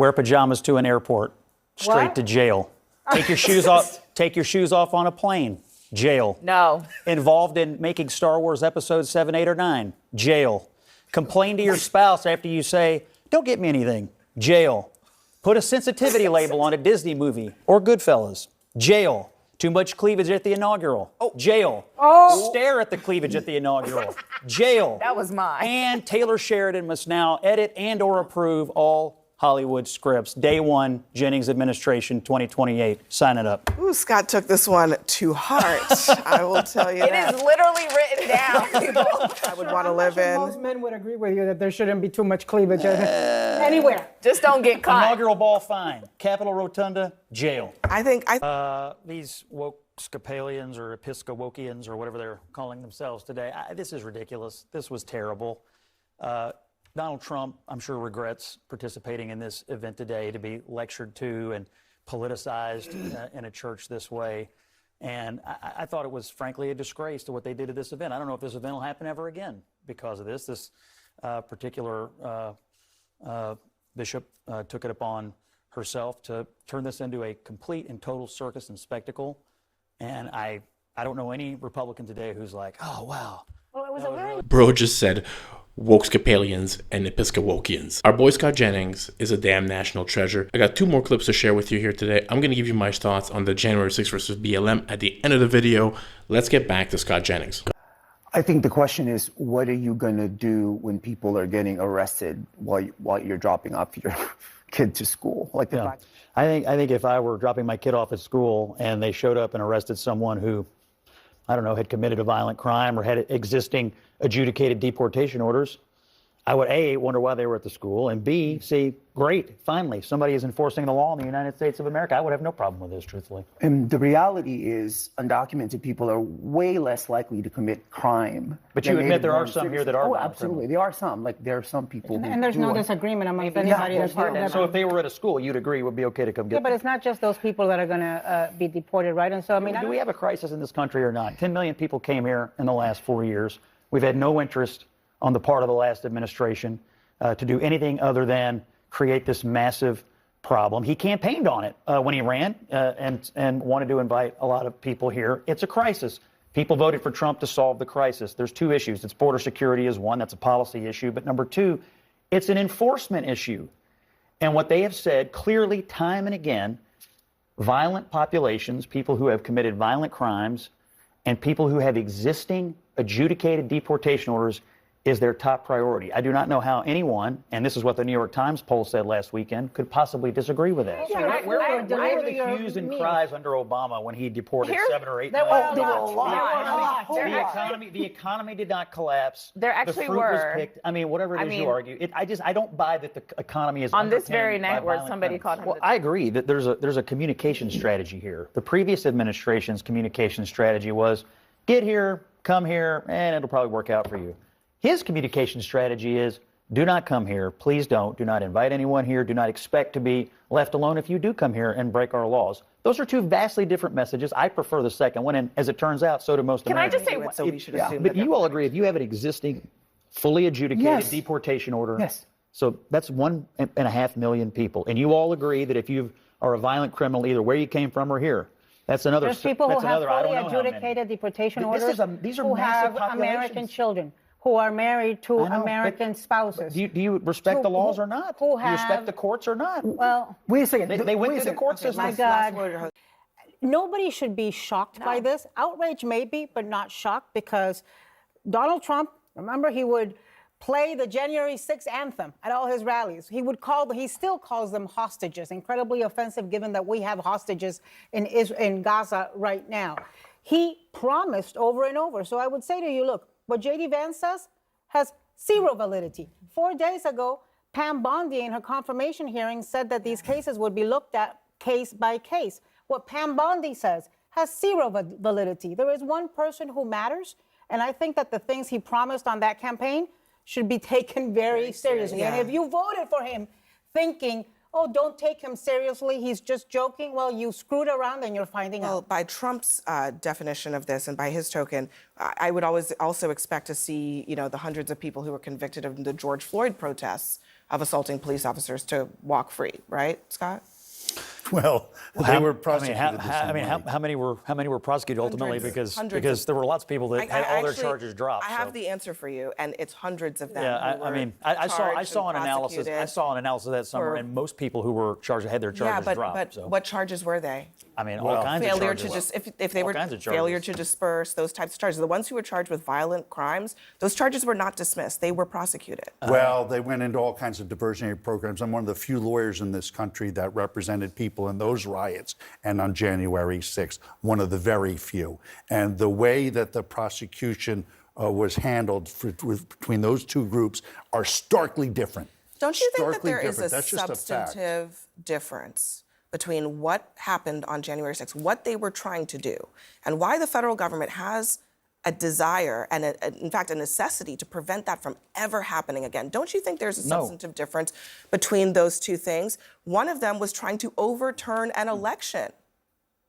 Wear pajamas to an airport. Straight to jail. Take your shoes off. Take your shoes off on a plane. Jail. No. Involved in making Star Wars episodes 7, 8, or 9. Jail. Complain to your spouse after you say, "Don't get me anything." Jail. Put a sensitivity label on a Disney movie or Goodfellas. Jail. Too much cleavage at the inaugural. Jail. Stare at the cleavage at the inaugural. Jail. That was mine. And Taylor Sheridan must now edit and or approve all Hollywood scripts. Day 1, Jennings administration, 2028. Sign it up. Ooh, Scott took this one to heart. I will tell you that. It is literally written down. I would want to live in. Most men would agree with you that there shouldn't be too much cleavage anywhere. Just don't get caught. Inaugural ball, fine. Capitol Rotunda, jail. I think These Episcopalians or Episcawokeans or whatever they're calling themselves today, this is ridiculous. This was terrible. Donald Trump, I'm sure, regrets participating in this event today, to be lectured to and politicized in a church this way. And I thought it was, frankly, a disgrace to what they did at this event. I don't know if this event will happen ever again because of this. This particular bishop took it upon herself to turn this into a complete and total circus and spectacle. And I don't know any Republican today who's like, "Oh, wow." Well, it was a very... Bro just said Wokescapalians and Episcawokeans. Our boy Scott Jennings is a damn national treasure. I got 2 more clips to share with you here today. I'm going to give you my thoughts on the January 6th versus BLM at the end of the video. Let's get back to Scott Jennings. I think the question is, what are you going to do when people are getting arrested while you're dropping off your kid to school? Like I think if I were dropping my kid off at school and they showed up and arrested someone who, I don't know, had committed a violent crime or had existing adjudicated deportation orders, I would A, wonder why they were at the school, and B, see, great, finally, somebody is enforcing the law in the United States of America. I would have no problem with this, truthfully. And the reality is, undocumented people are way less likely to commit crime. But you admit there are some here that are. Oh, absolutely. There are some. Like, there are some people who And there's no disagreement amongst anybody that's part of that. So if they were at a school, you'd agree it would be okay to come get them? Yeah, but it's not just those people that are going to be deported, right? And so, I mean... Do we have a crisis in this country or not? 10 million people came here in the last 4 years. We've had no interest on the part of the last administration to do anything other than create this massive problem. He campaigned on it when he ran and wanted to invite a lot of people here. It's a crisis. People voted for Trump to solve the crisis. There's 2 issues. It's border security is one. That's a policy issue. But number 2, it's an enforcement issue. And what they have said clearly time and again, violent populations, people who have committed violent crimes, and people who have existing adjudicated deportation orders is their top priority. I do not know how anyone, and this is what the New York Times poll said last weekend, could possibly disagree with that. Yeah, Where were the hues and cries under Obama when he deported 7 or 8 there million? were a lot. The economy did not collapse. There actually the fruit were. Was picked. I mean, whatever it is you argue. I don't buy that the economy is on this underpinned very night by where violent somebody crimes. called him. Well, I agree that there's a communication strategy here. The previous administration's communication strategy was get here, come here, and it'll probably work out for you. His communication strategy is do not come here. Please don't. Do not invite anyone here. Do not expect to be left alone if you do come here and break our laws. Those are 2 vastly different messages. I prefer the second one, and as it turns out, so do most Americans. Can I just say, we should assume but you all agree if you have an existing, fully adjudicated deportation order. Yes. So that's 1.5 million people, and you all agree that if you are a violent criminal, either where you came from or here, that's another. There's people who have fully adjudicated deportation orders these are who massive have American populations. children, who are married to American spouses. Do you respect the laws or not? Do you respect the courts or not? Well, wait a second. They went through the court system. My God. Nobody should be shocked by this. Outrage maybe, but not shocked, because Donald Trump, remember, he would play the January 6th anthem at all his rallies. He still calls them hostages. Incredibly offensive, given that we have hostages in Gaza right now. He promised over and over. So I would say to you, look, what J.D. Vance says has 0 validity. 4 days ago, Pam Bondi in her confirmation hearing said that these cases would be looked at case by case. What Pam Bondi says has 0 validity. There is one person who matters, and I think that the things he promised on that campaign should be taken very seriously. Yeah. And if you voted for him thinking, oh, don't take him seriously, he's just joking, well, you screwed around and you're finding out. Well, by Trump's definition of this and by his token, I would always also expect to see, the hundreds of people who were convicted of the George Floyd protests of assaulting police officers to walk free, right, Scott? Well, they were prosecuted. How many were prosecuted ultimately? Hundreds Because there were lots of people that had all their charges dropped. I have the answer for you, and it's hundreds of them. Yeah, who I were mean, I saw charged an and analysis. I saw an analysis that summer, and most people who were charged had their charges dropped. But so. what charges were they? I mean, all kinds of Failure charges. to if they were kinds of failure charges. to disperse, those types of charges. The ones who were charged with violent crimes, those charges were not dismissed. They were prosecuted. Well, they went into all kinds of diversionary programs. I'm one of the few lawyers in this country that represented people in those riots and on January 6th, one of the very few. And the way that the prosecution was handled between those two groups are starkly different. Don't you think that Starkly there is a different. That's just a fact. substantive difference between what happened on January 6th, what they were trying to do, and why the federal government has a desire and, in fact, a necessity to prevent that from ever happening again? Don't you think there's a substantive difference between those two things? One of them was trying to overturn an election.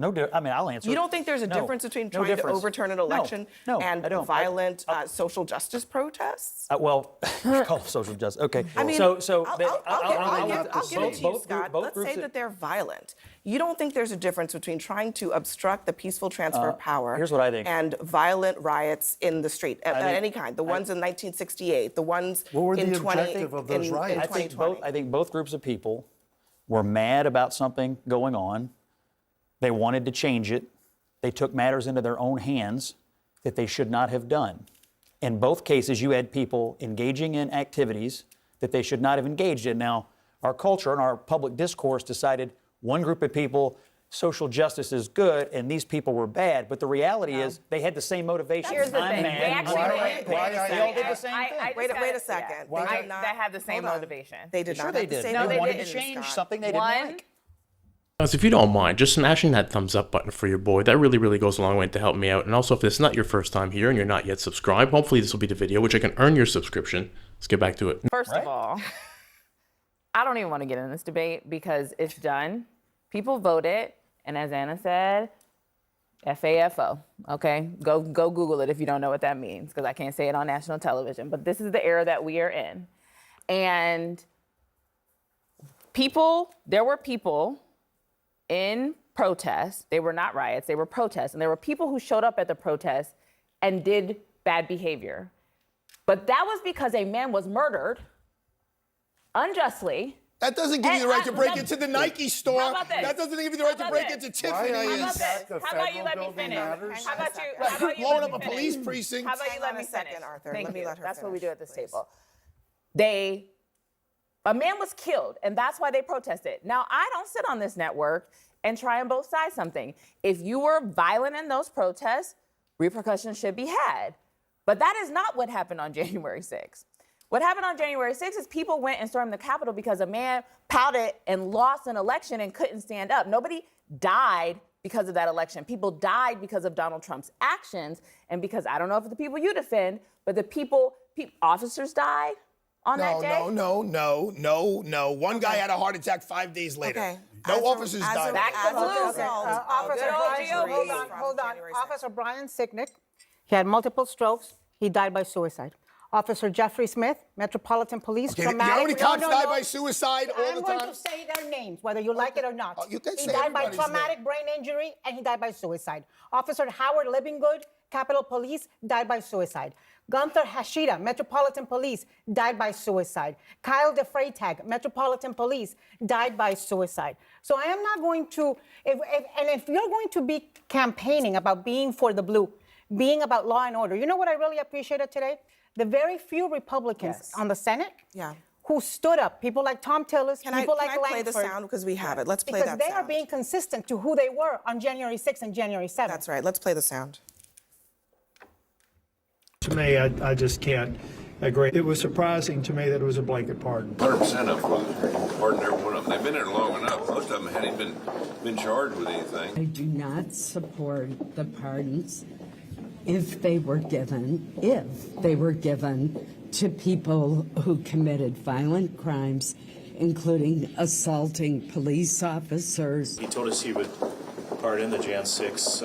I mean, I'll answer. You don't think there's a difference between trying to overturn an election and I don't. violent social justice protests? Well, call it social justice. Okay. I mean, I'll give it to you, Scott. Let's say that they're violent. You don't think there's a difference between trying to obstruct the peaceful transfer of power here's what I think. and violent riots in the street of any kind? The ones in 1968, the ones What were in the 20 objective of those riots? in 2020. I think both groups of people were mad about something going on. They wanted to change it. They took matters into their own hands that they should not have done. In both cases, you had people engaging in activities that they should not have engaged in. Now, our culture and our public discourse decided one group of people, social justice is good, and these people were bad. But the reality is they had the same motivation. Here's the I'm thing. mad. They actually They all did the same thing. Wait a second. They did not. That had the same Hold on. motivation. They did Sure not they have the did. same No, They they wanted to motivation, change Scott. something they didn't like. Guys, if you don't mind, just smashing that thumbs up button for your boy, that really, really goes a long way to help me out. And also, if this is not your first time here and you're not yet subscribed, hopefully this will be the video which I can earn your subscription. Let's get back to it. First of all, I don't even want to get in this debate because it's done. People voted, and as Anna said, FAFO, okay? Go Google it if you don't know what that means, because I can't say it on national television. But this is the era that we are in. And there were people in protests. They were not riots, they were protests. And there were people who showed up at the protests and did bad behavior. But that was because a man was murdered unjustly. That doesn't give you the right to break into the Nike store. How about this? That doesn't give you the right to break into How about Tiffany's. this? How about you let me finish? How about you Blowing let up me a finish? police precinct. How about you Hang let on me a second, finish? Arthur. Thank Let me you. let her That's what we finish, do at this please. table. A man was killed, and that's why they protested. Now, I don't sit on this network and try and both sides something. If you were violent in those protests, repercussions should be had. But that is not what happened on January 6th. What happened on January 6th is people went and stormed the Capitol because a man pouted and lost an election and couldn't stand up. Nobody died because of that election. People died because of Donald Trump's actions, and because I don't know if the people you defend, but officers died on that day. No. One guy had a heart attack 5 days later. Okay. No As a- officers as a- died. Back to as a blue. result of Officer the Brian, injuries hold from on. January 6th. Officer Brian Sicknick, he had multiple strokes. He died by suicide. Officer Jeffrey Smith, Metropolitan Police, Okay, you know traumatic. how many cops die by suicide all I'm the going time? to say their names, whether you like it or not. Oh, you can He say died by everybody's traumatic brain injury, and he died by suicide. Officer Howard Livingood, Capitol Police, died by suicide. Gunther Hashida, Metropolitan Police, died by suicide. Kyle DeFreytag, Metropolitan Police, died by suicide. So I am not going to, if you're going to be campaigning about being for the blue, being about law and order, you know what I really appreciated today? The very few Republicans on the Senate who stood up, people like Tom Tillis, Can I people like play the Langford, sound? Because we have it. Let's play because that they are sound. being consistent to who they were on January 6th and January 7th. That's right. Let's play the sound. To me, I just can't agree. It was surprising to me that it was a blanket pardon. 100% of them pardoned every one of them. They've been there long enough. Most of them hadn't even been charged with anything. I do not support the pardons if they were given to people who committed violent crimes, including assaulting police officers. He told us he would pardon the Jan 6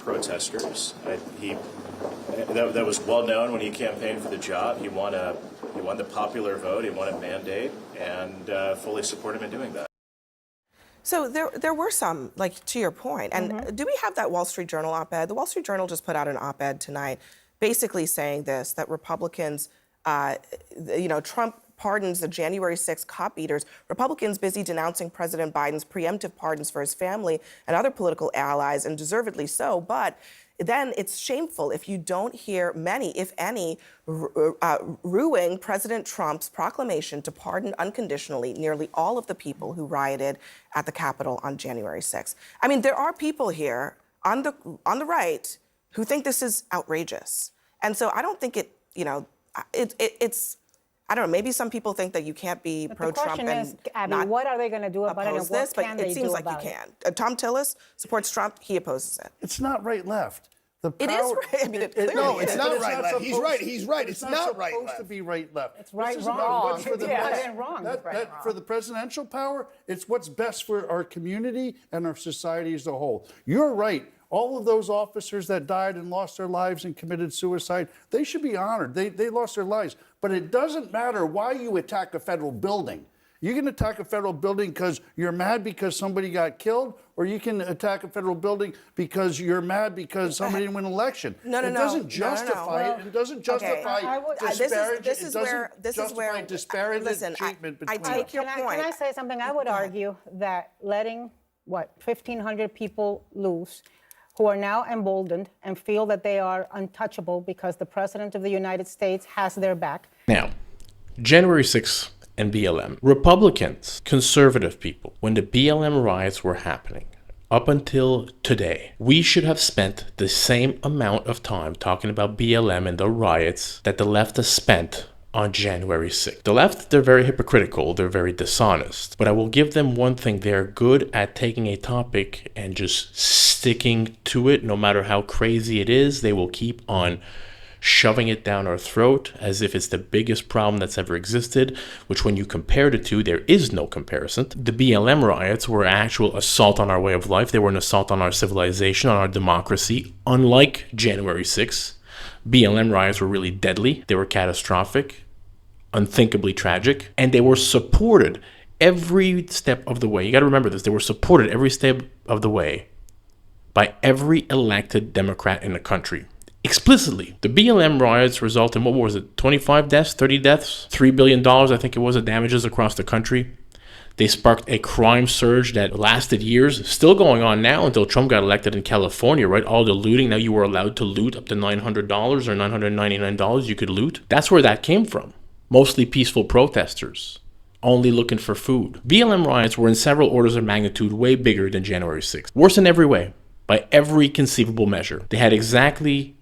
protesters. That was well known when he campaigned for the job. He won a won the popular vote, he won a mandate, and fully support him in doing that. So there were some, like, to your point, and do we have that Wall Street Journal op-ed? The Wall Street Journal just put out an op-ed tonight basically saying this, that Republicans, Trump pardons the January 6th cop eaters, Republicans busy denouncing President Biden's preemptive pardons for his family and other political allies, and deservedly so, but then it's shameful if you don't hear many, if any, rueing President Trump's proclamation to pardon unconditionally nearly all of the people who rioted at the Capitol on January 6th. I mean, there are people here on the right who think this is outrageous. And so I don't think it's, I don't know, maybe some people think that you can't be pro-Trump and is, Abby, not what are they going to do about it, and oppose what this, but can it they seems do like you about it? can. Tom Tillis supports Trump, he opposes it. It's not right-left. It is right. I mean, it clearly No, it's is. not But right left. He's right. supposed- He's right. It's not right supposed left. to be right-left. It's right, This is wrong. about what's for the Yeah. best. Right, wrong. For the presidential power, it's what's best for our community and our society as a whole. You're right. All of those officers that died and lost their lives and committed suicide, they should be honored. They lost their lives. But it doesn't matter why you attack a federal building. You can attack a federal building because you're mad because somebody got killed, or you can attack a federal building because you're mad because somebody didn't win an election. No. It doesn't justify it. It doesn't justify disparaging listen, treatment I between take your point. Can I say something? I would argue that letting, 1,500 people loose who are now emboldened and feel that they are untouchable because the President of the United States has their back. Now, January 6th and BLM. Republicans, conservative people, when the BLM riots were happening, up until today, we should have spent the same amount of time talking about BLM and the riots that the left has spent on January 6th. The left, they're very hypocritical, they're very dishonest, but I will give them one thing: they're good at taking a topic and just sticking to it. No matter how crazy it is, they will keep on shoving it down our throat as if it's the biggest problem that's ever existed, which when you compare the two, there is no comparison. The BLM riots were an actual assault on our way of life. They were an assault on our civilization, on our democracy. Unlike January 6th, BLM riots were really deadly. They were catastrophic, unthinkably tragic, and they were supported every step of the way. You got to remember this. They were supported every step of the way by every elected Democrat in the country. Explicitly. The BLM riots result in, 25 deaths, 30 deaths, $3 billion, I think it was, of damages across the country. They sparked a crime surge that lasted years, still going on now until Trump got elected in California, right? All the looting, now you were allowed to loot up to $900 or $999 you could loot. That's where that came from. Mostly peaceful protesters, only looking for food. BLM riots were in several orders of magnitude way bigger than January 6th. Worse in every way, by every conceivable measure. They had exactly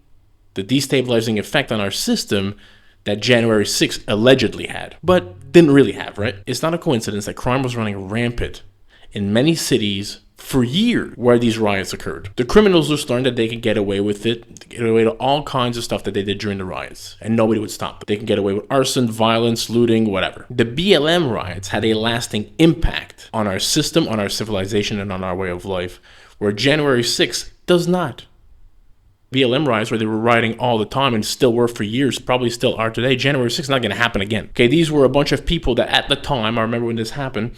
the destabilizing effect on our system that January 6th allegedly had, but didn't really have, right? It's not a coincidence that crime was running rampant in many cities for years where these riots occurred. The criminals just learned that they could get away with it, get away with all kinds of stuff that they did during the riots, and nobody would stop them. They can get away with arson, violence, looting, whatever. The BLM riots had a lasting impact on our system, on our civilization, and on our way of life, where January 6th does not. BLM riots, where they were rioting all the time and still were for years, probably still are today. January 6th is not going to happen again. Okay, these were a bunch of people that at the time, I remember when this happened,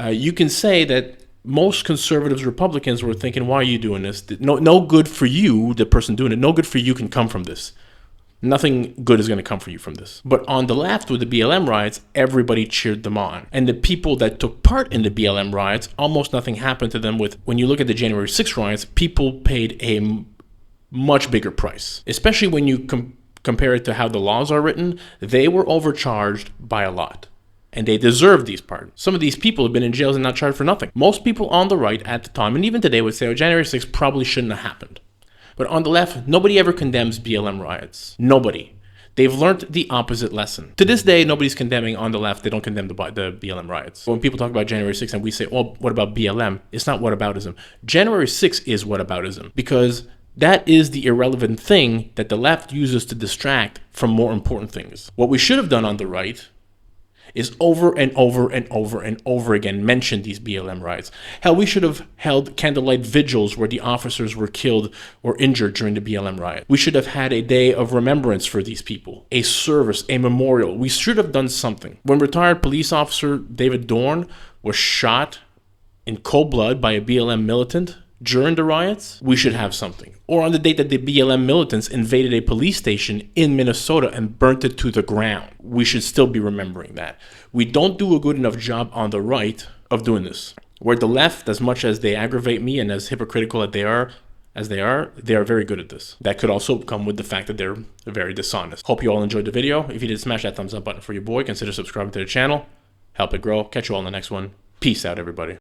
you can say that most conservatives, Republicans were thinking, why are you doing this? No good for you, the person doing it, no good for you can come from this. Nothing good is going to come for you from this. But on the left with the BLM riots, everybody cheered them on. And the people that took part in the BLM riots, almost nothing happened to them. When you look at the January 6th riots, people paid a much bigger price, especially when you compare it to how the laws are written. They were overcharged by a lot, and they deserve these pardons. Some of these people have been in jails and not charged for nothing. Most people on the right at the time, and even today, would say, January 6th probably shouldn't have happened. But on the left, nobody ever condemns BLM riots. Nobody. They've learned the opposite lesson. To this day, nobody's condemning on the left. They don't condemn the BLM riots. When people talk about January 6th and we say, well, what about BLM? It's not whataboutism. January 6th is whataboutism, because that is the irrelevant thing that the left uses to distract from more important things. What we should have done on the right is over and over and over and over again mention these BLM riots. Hell, we should have held candlelight vigils where the officers were killed or injured during the BLM riot. We should have had a day of remembrance for these people, a service, a memorial. We should have done something. When retired police officer David Dorn was shot in cold blood by a BLM militant during the riots, we should have something. Or on the date that the BLM militants invaded a police station in Minnesota and burnt it to the ground, we should still be remembering that. We don't do a good enough job on the right of doing this. Where the left, as much as they aggravate me and as hypocritical as they are, they are very good at this. That could also come with the fact that they're very dishonest. Hope you all enjoyed the video. If you did, smash that thumbs up button for your boy. Consider subscribing to the channel. Help it grow. Catch you all in the next one. Peace out, everybody.